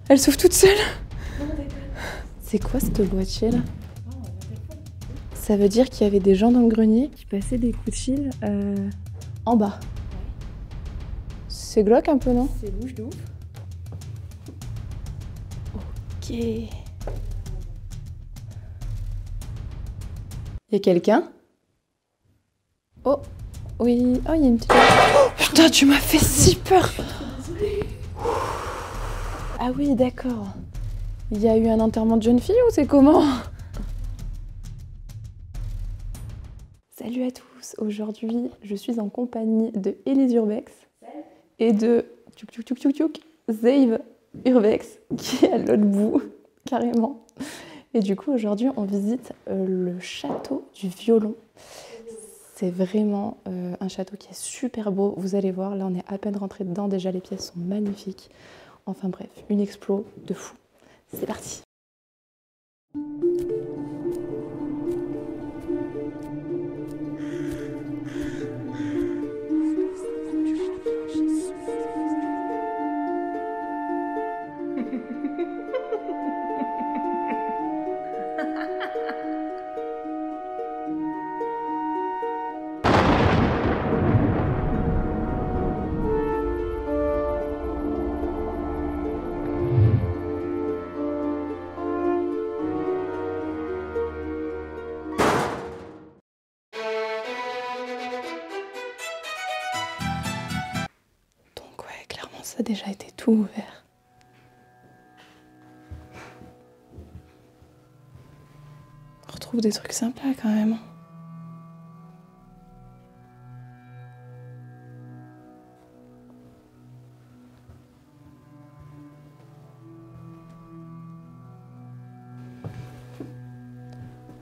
Elle s'ouvre toute seule. C'est quoi cette boîtier là? Ça veut dire qu'il y avait des gens dans le grenier qui passaient des coups de fil en bas. C'est glauque un peu, non? C'est louche de ouf. Ok. Il y a quelqu'un? Oh, oui. Oh, il y a une petite... Oh, putain, tu m'as fait si peur! Ah oui, d'accord. Il y a eu un enterrement de jeune fille ou c'est comment? Salut à tous. Aujourd'hui, je suis en compagnie de Élise Urbex et de Zeyb Urbex qui est à l'autre bout, carrément. Et du coup, aujourd'hui, on visite le château du Violon. C'est vraiment un château qui est super beau. Vous allez voir, là, on est à peine rentré dedans. Déjà, les pièces sont magnifiques. Enfin bref, une explo de fou. C'est parti. Ça a déjà été tout ouvert. On retrouve des trucs sympas quand même.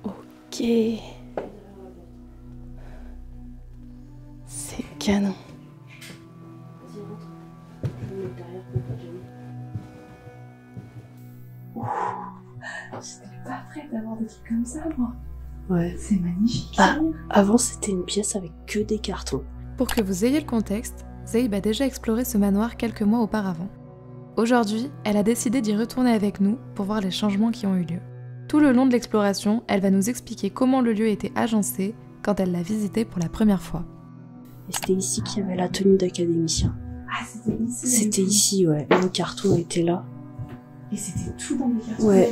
Ok. C'est canon. J'étais pas prête d'avoir des trucs comme ça, moi. Ouais. C'est magnifique. Ah, avant, c'était une pièce avec que des cartons. Pour que vous ayez le contexte, Zeyb a déjà exploré ce manoir quelques mois auparavant. Aujourd'hui, elle a décidé d'y retourner avec nous pour voir les changements qui ont eu lieu. Tout le long de l'exploration, elle va nous expliquer comment le lieu était agencé quand elle l'a visité pour la première fois. Et c'était ici qu'il y avait la tenue d'académicien. Ah, c'était ici. C'était ici, ouais. Le carton était là. Et c'était tout dans les cartons. Ouais.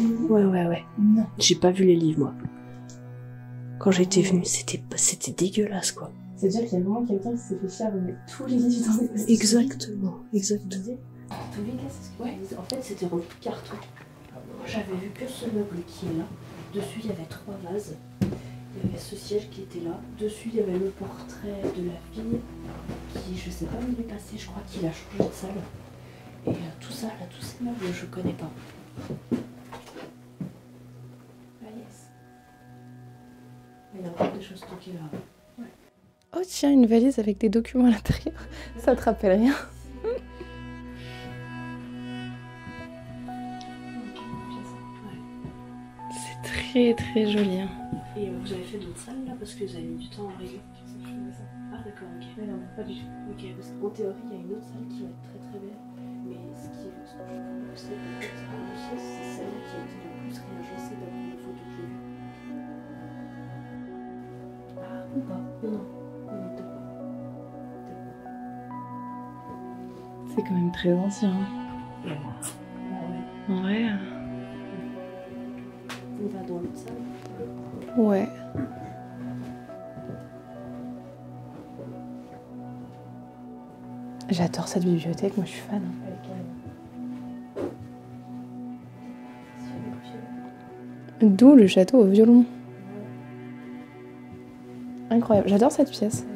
Non. J'ai pas vu les livres, moi. Quand j'étais venue, c'était dégueulasse, quoi. C'est-à-dire qu'il y a vraiment quelqu'un qui s'est fait chier à remettre tous les livres dans les... Exactement. Tous les gars, c'est ce que en fait, c'était rempli de carton. J'avais vu que ce meuble qui est là. Dessus, il y avait 3 vases. Il y avait ce siège qui était là. Dessus, il y avait le portrait de la fille qui, je sais pas où il est passé, je crois qu'il a changé de salle. Et tout ça, là, tous ces meubles, je connais pas. Ah yes. Il y a encore des choses stockées là. Ouais. Oh tiens, une valise avec des documents à l'intérieur. Ça te rappelle rien? C'est très très joli. Hein. Et vous avez fait d'autres salles là parce que vous avez mis du temps à régler. Ah d'accord, ok. Mais non, pas du tout. Ok, parce qu'en théorie, il y a une autre salle qui va être très très belle. Mais ce que je trouve, c'est qu'en fait, c'est celle qui a été le plus réagencée d'après les photos que j'ai vues. Ah, ou pas. Non, peut-être pas. C'est quand même très ancien. Hein. Ah ouais. En vrai. On va dans l'autre salle. Ouais. J'adore cette bibliothèque, moi je suis fan. D'où le château au violon. Incroyable, j'adore cette pièce.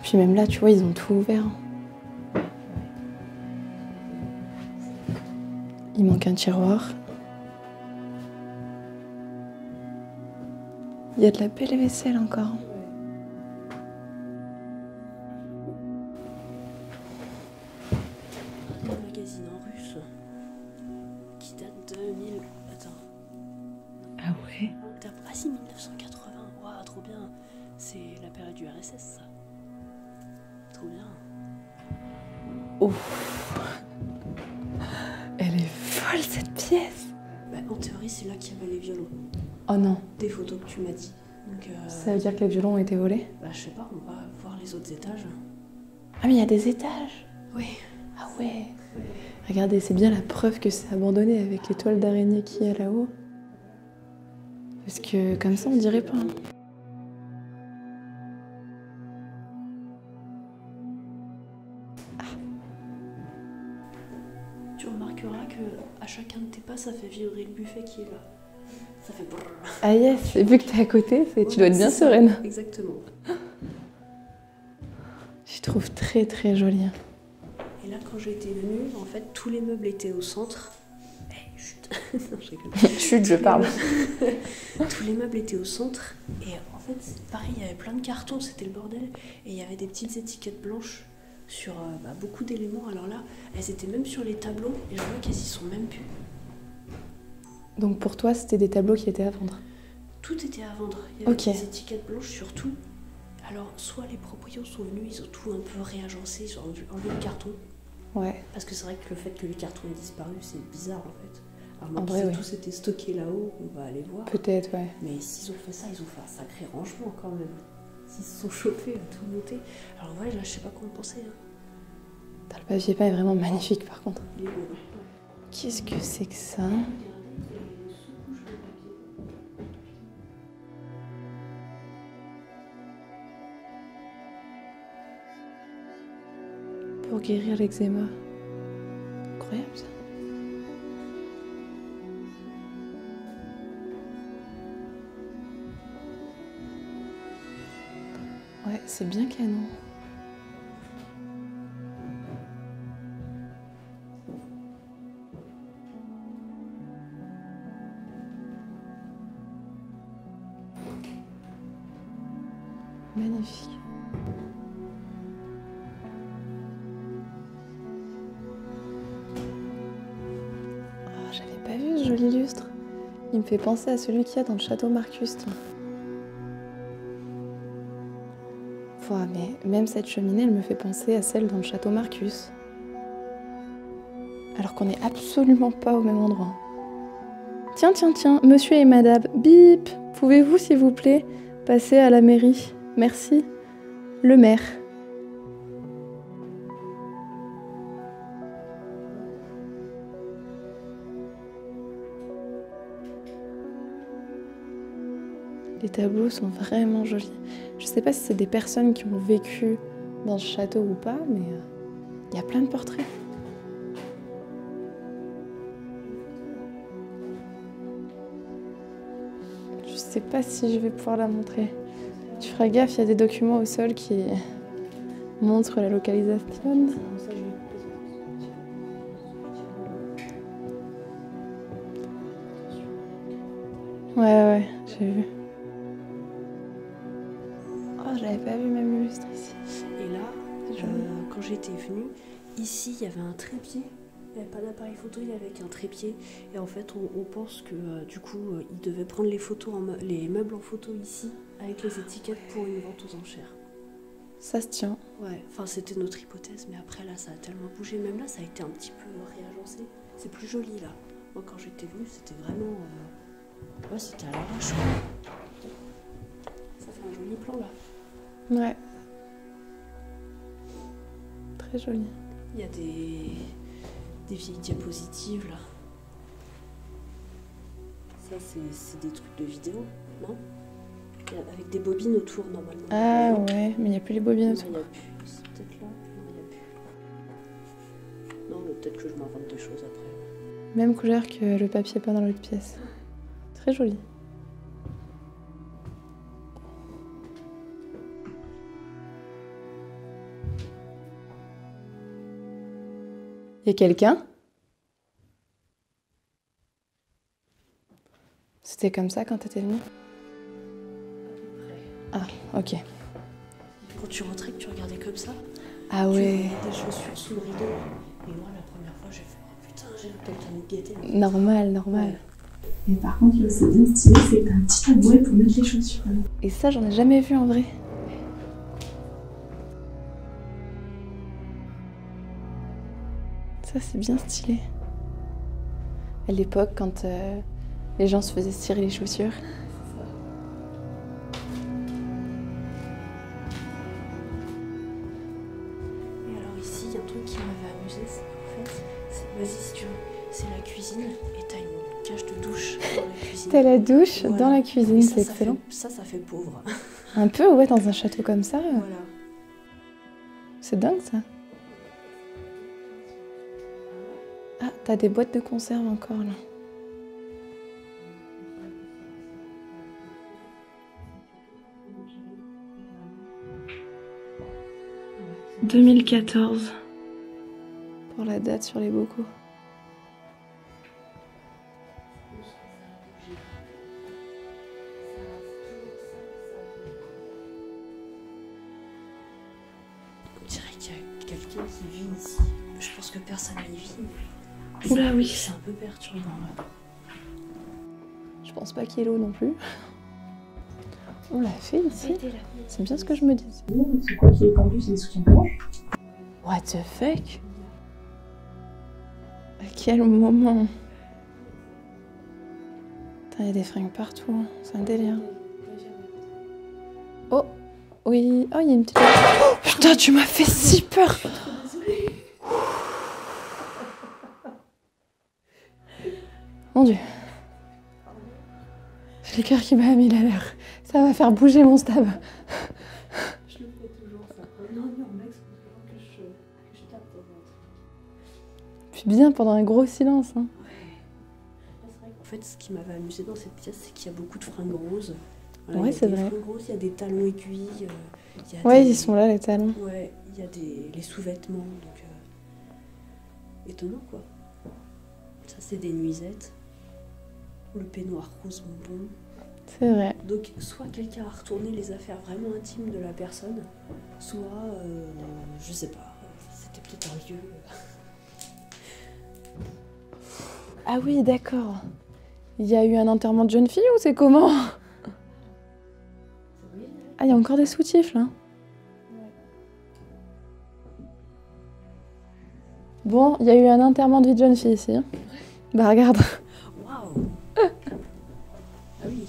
Puis même là, tu vois, ils ont tout ouvert. Il manque un tiroir. Il y a de la belle vaisselle encore. Un magazine en russe qui date de 1000. Attends. Ah ouais? Ah si, 1980. Waouh, trop bien. C'est la période du RSS, ça. trop bien. Ouf. Elle est folle cette pièce. Bah, en théorie, c'est là qu'il y avait les violons. Oh non. Des photos que tu m'as dit. Donc, Ça veut dire que les violons ont été volés? bah, je sais pas, on va voir les autres étages. Ah mais il y a des étages. Oui. Ah ouais. Regardez, c'est bien la preuve que c'est abandonné avec les toiles d'araignée qu'il y a là-haut. Parce que comme ça, on dirait pas. Hein. Tu remarqueras que à chacun de tes pas, ça fait vibrer le buffet qui est là. Ça fait brrr. Ah yes, et vu que t'es à côté, tu dois être bien c'est ça. sereine. Exactement. Je trouve très très jolie. Et là, quand j'étais venue, en fait, tous les meubles étaient au centre. Eh, chut. Non, je rigole. Chut, je parle. Tous les meubles étaient au centre. Et en fait, c'est pareil, il y avait plein de cartons, c'était le bordel. Et il y avait des petites étiquettes blanches sur beaucoup d'éléments. Alors là, elles étaient même sur les tableaux. Et je vois qu'elles y sont même plus. Donc pour toi, c'était des tableaux qui étaient à vendre? Tout était à vendre. Il y avait Ok. des étiquettes blanches sur tout. Alors, soit les proprios sont venus, ils ont tout un peu réagencé, ils ont enlevé le carton. Ouais. Parce que c'est vrai que le fait que les cartons aient disparu, c'est bizarre en fait. Alors En même vrai, si oui. tout s'était stocké là-haut, on va aller voir. Peut-être, ouais. Mais s'ils ont fait ça, ils ont fait un sacré rangement quand même. S'ils se sont chauffés à tout monter. Alors ouais, là, je sais pas quoi en penser. Hein. Putain, le papier peint est vraiment magnifique par contre. Il est beau. Qu'est-ce que c'est que ça? Pour guérir l'eczéma. Incroyable ça. Ouais, c'est bien canon. Magnifique. Oh, j'avais pas vu ce joli lustre. Il me fait penser à celui qu'il y a dans le château Marcus. Tiens. Ouah, mais même cette cheminée, elle me fait penser à celle dans le château Marcus. Alors qu'on n'est absolument pas au même endroit. Tiens, tiens, tiens, monsieur et madame, bip! Pouvez-vous, s'il vous plaît, passer à la mairie? Merci. Le maire. Les tableaux sont vraiment jolis. Je sais pas si c'est des personnes qui ont vécu dans ce château ou pas, mais il y a plein de portraits. Je sais pas si je vais pouvoir la montrer. Tu feras gaffe, il y a des documents au sol qui montrent la localisation. Ouais, j'ai vu. Oh, j'avais pas vu même le lustre ici. Et là, quand j'étais venue, ici, il y avait un trépied. Il n'y avait pas d'appareil photo, il y avait qu'un trépied. Et en fait, on pense que du coup, ils devaient prendre les photos, les meubles en photo ici, avec les étiquettes pour une vente aux enchères. Ça se tient. Ouais, enfin c'était notre hypothèse, mais après là, ça a tellement bougé. Même là, ça a été un petit peu réagencé. C'est plus joli là. Moi, quand j'étais venue, c'était vraiment... Ouais, c'était à l'arrache. Ça fait un joli plan là. Ouais. Très joli. Il y a des vieilles diapositives là. Ça, c'est des trucs de vidéo, non? Avec des bobines autour normalement. Ah ouais, mais il n'y a plus les bobines Non, autour. il n'y a plus. C'est peut-être là. Non, il n'y a plus. Non, mais peut-être que je m'invente des choses après. Même couleur que le papier peint dans l'autre pièce. Très joli. Y a quelqu'un? C'était comme ça quand t'étais venue? Ah, ok. Quand tu rentrais, que tu regardais comme ça, Ah tu ouais. voyais des chaussures sous le rideau. Et moi, la première fois, j'ai fait oh putain, j'ai quelqu'un nous guetter. Là. Normal, normal. Ouais. Et par contre, là, c'est bien stylé, c'est que t'as un petit tabouret pour mettre les chaussures. Et ça, j'en ai jamais vu en vrai. Ça, c'est bien stylé. À l'époque, quand les gens se faisaient cirer les chaussures. Et alors ici, il y a un truc qui m'avait amusé, c'est en fait, vas-y si tu veux, c'est la cuisine et t'as une cage de douche dans la cuisine. T'as la douche Voilà. dans la cuisine, Et ça, c'est ça excellent. fait, ça fait pauvre. Un peu, ouais, dans un château comme ça. Voilà. C'est dingue, ça. Ah, t'as des boîtes de conserve encore, là. « 2014 » pour la date sur les bocaux. On dirait qu'il y a quelqu'un qui vit ici. Je pense que personne n'y vit. Mais Oula, oui. c'est un peu perturbant là. Je pense pas qu'il y ait l'eau non plus. On l'a fait ici. C'est bien ce que je me dis. C'est quoi qui est tendu, c'est les soutiens-gorge. What the fuck? À quel moment? Putain, il y a des fringues partout, hein. C'est un délire. Oh, oui. Oh, il y a une petite... Oh, putain, tu m'as fait si peur! Mon Dieu. J'ai le cœur qui bat à 1000 à l'heure. Ça va faire bouger mon stab. Je le fais toujours ça. Non, mec, c'est toujours que je tape dans ventre. Puis bien pendant un gros silence. Hein. C'est vrai qu'en fait, ce qui m'avait amusé dans cette pièce, c'est qu'il y a beaucoup de fringues roses. Voilà, Ouais, il y a c'est des vrai. fringues roses, il y a des talons aiguilles. Il y a Ouais, des... ils sont là, les talons. Ouais, il y a les sous-vêtements, donc étonnant quoi. Ça, c'est des nuisettes. Le peignoir rose bonbon. C'est vrai. Donc, soit quelqu'un a retourné les affaires vraiment intimes de la personne, soit, je sais pas, c'était peut-être un lieu. Ah oui, d'accord. Il y a eu un enterrement de jeune fille ou c'est comment? Ah, il y a encore des soutifs là. Bon, il y a eu un enterrement de vie de jeune fille ici. Bah regarde. Waouh! Ah oui.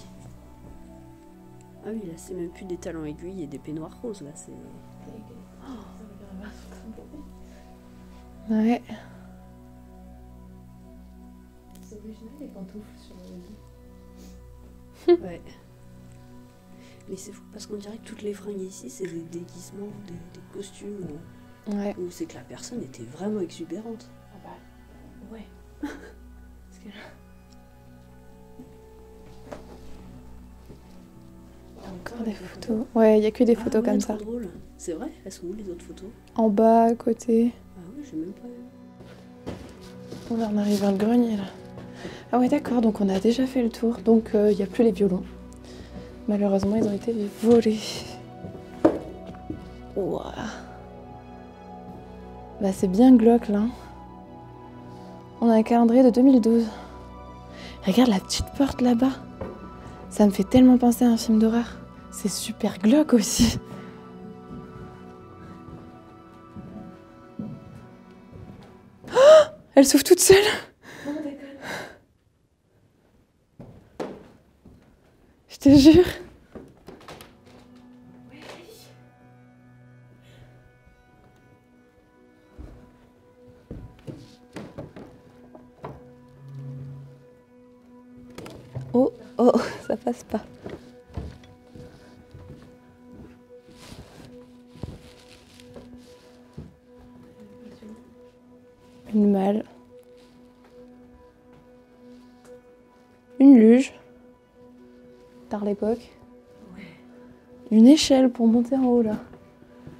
Ah oui, là, c'est même plus des talons aiguilles et des peignoirs roses, là, c'est... Ouais. C'est original les pantoufles sur le lit. Ouais. Mais c'est fou, parce qu'on dirait que toutes les fringues ici, c'est des déguisements, des costumes, Ouais. où c'est que la personne était vraiment exubérante. Ah bah, ouais. Parce que là... Encore des photos. Ouais, il y a que des photos ouais, comme trop ça. drôle. C'est vrai? Elles sont où les autres photos? En bas, à côté. Ah ouais, j'ai même pas vu. On arrive vers le grenier là. Ah ouais, d'accord, donc on a déjà fait le tour. Donc il n'y a plus les violons. Malheureusement, ils ont été volés. Ouah. Bah c'est bien glauque là. On a un calendrier de 2012. Regarde la petite porte là-bas. Ça me fait tellement penser à un film d'horreur. C'est super glauque aussi. Oh, elle s'ouvre toute seule. Je te jure. Oh, oh, ça passe pas. Une malle. Une luge. Tard l'époque. Une échelle pour monter en haut là.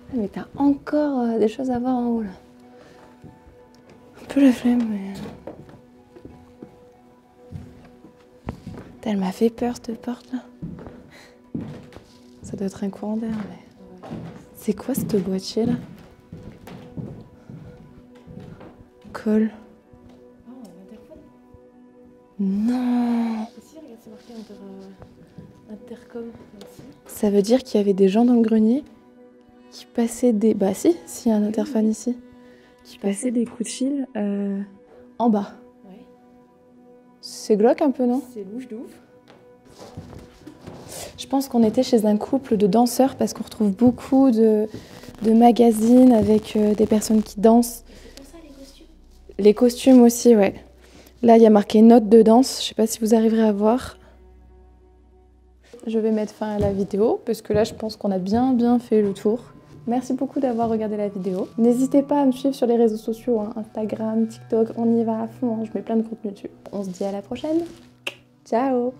Ah, mais t'as encore des choses à voir en haut là. Un peu la flemme mais... Elle m'a fait peur cette porte là. Ça doit être un courant d'air mais... C'est quoi cette boîtier là? Colle. Oh, l'interphone. Non. Ici, regarde, c'est marqué intercom. Ici. Ça veut dire qu'il y avait des gens dans le grenier qui passaient des... Bah si, s'il y a un interphone ici. qui passaient des coups de fil en bas. Ouais. C'est glauque un peu, non? C'est louche de ouf. Je pense qu'on était chez un couple de danseurs parce qu'on retrouve beaucoup de magazines avec des personnes qui dansent. C'est pour ça les costumes. Les costumes aussi, ouais. Là, il y a marqué note de danse. Je sais pas si vous arriverez à voir. Je vais mettre fin à la vidéo parce que là, je pense qu'on a bien fait le tour. Merci beaucoup d'avoir regardé la vidéo. N'hésitez pas à me suivre sur les réseaux sociaux, hein, Instagram, TikTok, on y va à fond. Hein. Je mets plein de contenu dessus. On se dit à la prochaine. Ciao!